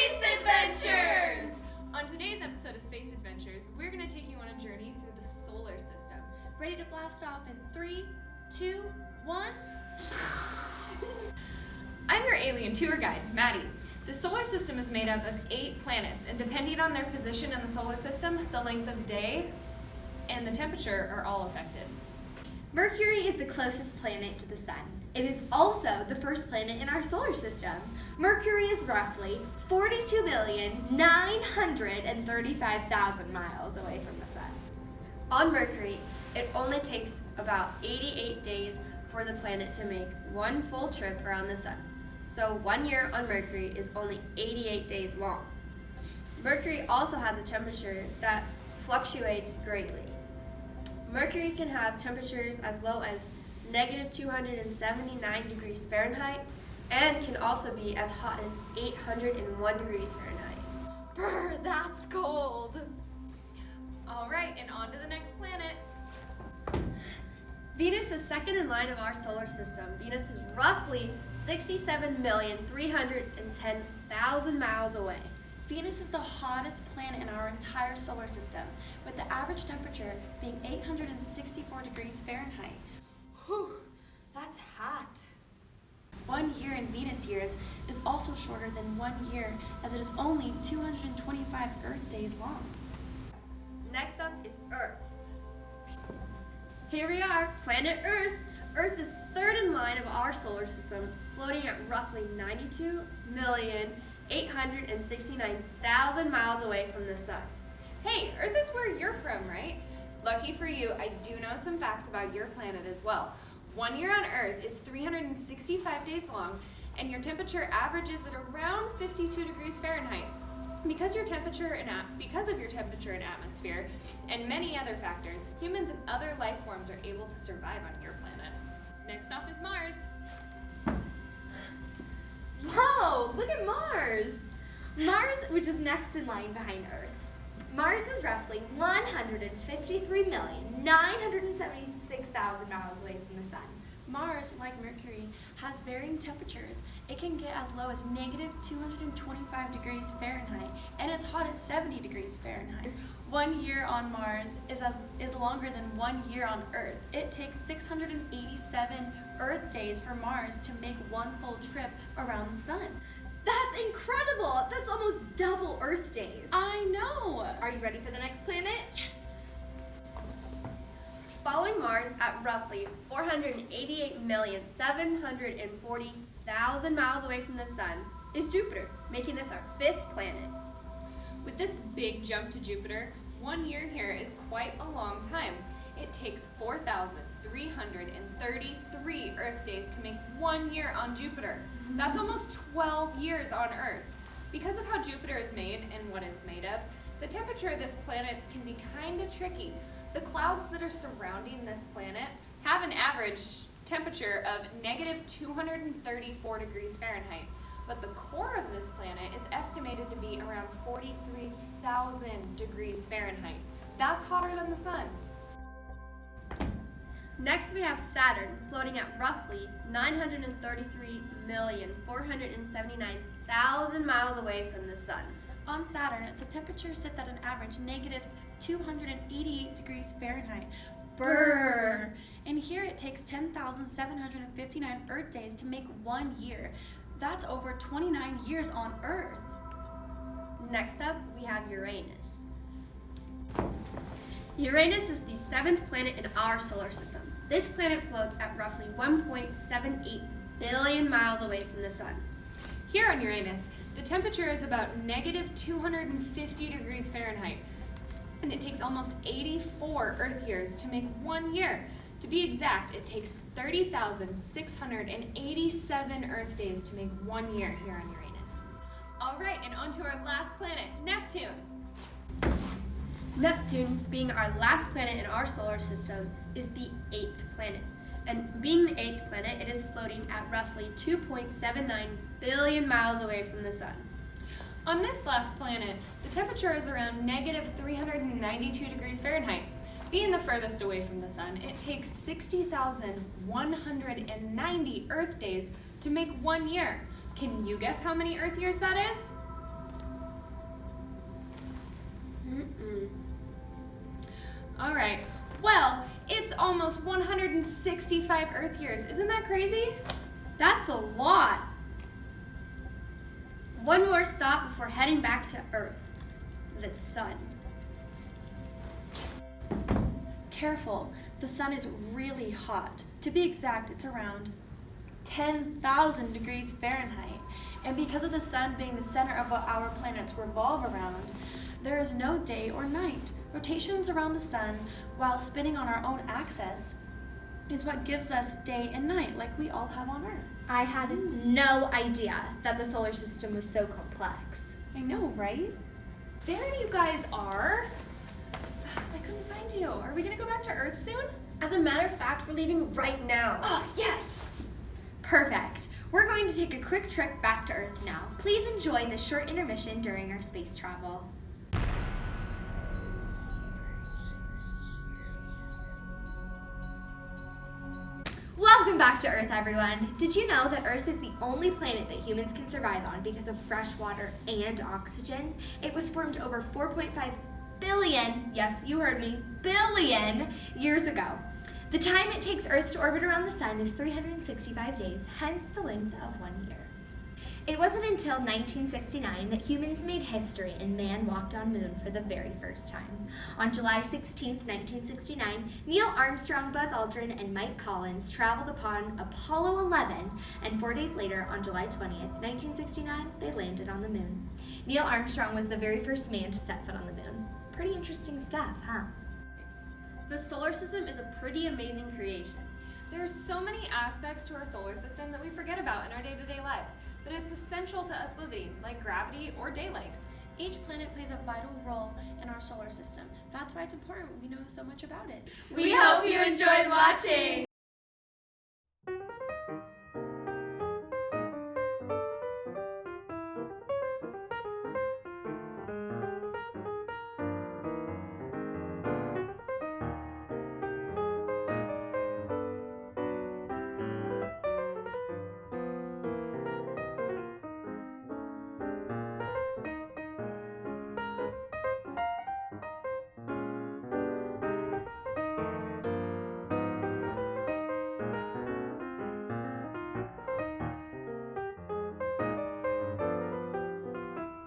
Space Adventures! On today's episode of Space Adventures, we're going to take you on a journey through the solar system. Ready to blast off in 3, 2, 1? I'm your alien tour guide, Maddie. The solar system is made up of 8 planets, and depending on their position in the solar system, the length of day and the temperature are all affected. Mercury is the closest planet to the Sun. It is also the first planet in our solar system. Mercury is roughly 42,935,000 miles away from the Sun. On Mercury, it only takes about 88 days for the planet to make one full trip around the Sun. So 1 year on Mercury is only 88 days long. Mercury also has a temperature that fluctuates greatly. Mercury can have temperatures as low as negative 279 degrees Fahrenheit and can also be as hot as 801 degrees Fahrenheit. Brr, that's cold. All right, and on to the next planet. Venus is second in line of our solar system. Venus is roughly 67,310,000 miles away. Venus is the hottest planet in our entire solar system, with the average temperature being 864 degrees Fahrenheit. Whew, that's hot. 1 year in Venus years is also shorter than 1 year, as it is only 225 Earth days long. Next up is Earth. Here we are, planet Earth. Earth is third in line of our solar system, floating at roughly 92,869,000 miles away from the Sun. Hey, Earth is where you're from, right? Lucky for you, I do know some facts about your planet as well. 1 year on Earth is 365 days long, and your temperature averages at around 52 degrees Fahrenheit. Because of your temperature and atmosphere, and many other factors, humans and other life forms are able to survive on your planet. Next up is Mars. Whoa, look at Mars! Mars, which is next in line behind Earth. Mars is roughly 153,976,000 miles away from the Sun. Mars, like Mercury, has varying temperatures. It can get as low as negative 225 degrees Fahrenheit and as hot as 70 degrees Fahrenheit. 1 year on Mars is longer than 1 year on Earth. It takes 687 Earth days for Mars to make one full trip around the Sun. That's incredible! That's almost double Earth days. I know! Are you ready for the next planet? Yes! Following Mars at roughly 488,740,000 miles away from the Sun is Jupiter, making this our 5th planet. With this big jump to Jupiter, 1 year here is quite a long time. It takes 4,333 Earth days to make 1 year on Jupiter. That's almost 12 years on Earth. Because of how Jupiter is made and what it's made of, the temperature of this planet can be kind of tricky. The clouds that are surrounding this planet have an average temperature of negative 234 degrees Fahrenheit, but the core of this planet is estimated to be around 43,000 degrees Fahrenheit. That's hotter than the Sun. Next we have Saturn, floating at roughly 933,479,000 miles away from the Sun. On Saturn, the temperature sits at an average negative 288 degrees Fahrenheit. Brr! And here it takes 10,759 Earth days to make 1 year. That's over 29 years on Earth. Next up, we have Uranus. Uranus is the 7th planet in our solar system. This planet floats at roughly 1.78 billion miles away from the Sun. Here on Uranus, the temperature is about negative 250 degrees Fahrenheit, and it takes almost 84 Earth years to make 1 year. To be exact, it takes 30,687 Earth days to make 1 year here on Uranus. All right, and on to our last planet, Neptune. Neptune, being our last planet in our solar system, is the 8th planet. And being the 8th planet, it is floating at roughly 2.79 billion miles away from the Sun. On this last planet, the temperature is around negative 392 degrees Fahrenheit. Being the furthest away from the Sun, it takes 60,190 Earth days to make 1 year. Can you guess how many Earth years that is? All right. Well, it's almost 165 Earth years. Isn't that crazy? That's a lot. One more stop before heading back to Earth. The sun. Careful, the sun is really hot. To be exact, it's around 10,000 degrees Fahrenheit. And because of the sun being the center of what our planets revolve around, there is no day or night. Rotations around the sun while spinning on our own axis is what gives us day and night like we all have on Earth. I had no idea that the solar system was so complex. I know, right? There you guys are. I couldn't find you. Are we gonna go back to Earth soon? As a matter of fact, we're leaving right now. Oh, yes! Perfect. We're going to take a quick trip back to Earth now. Please enjoy this short intermission during our space travel. Welcome back to Earth, everyone. Did you know that Earth is the only planet that humans can survive on because of fresh water and oxygen? It was formed over 4.5 billion, yes, you heard me, billion years ago. The time it takes Earth to orbit around the sun is 365 days, hence the length of 1 year. It wasn't until 1969 that humans made history and man walked on moon for the very first time. On July 16, 1969, Neil Armstrong, Buzz Aldrin, and Mike Collins traveled upon Apollo 11, and 4 days later, on July 20th, 1969, they landed on the moon. Neil Armstrong was the very first man to step foot on the moon. Pretty interesting stuff, huh? The solar system is a pretty amazing creation. There are so many aspects to our solar system that we forget about in our day-to-day lives, but it's essential to us living, like gravity or daylight. Each planet plays a vital role in our solar system. That's why it's important we know so much about it. We hope you enjoyed watching!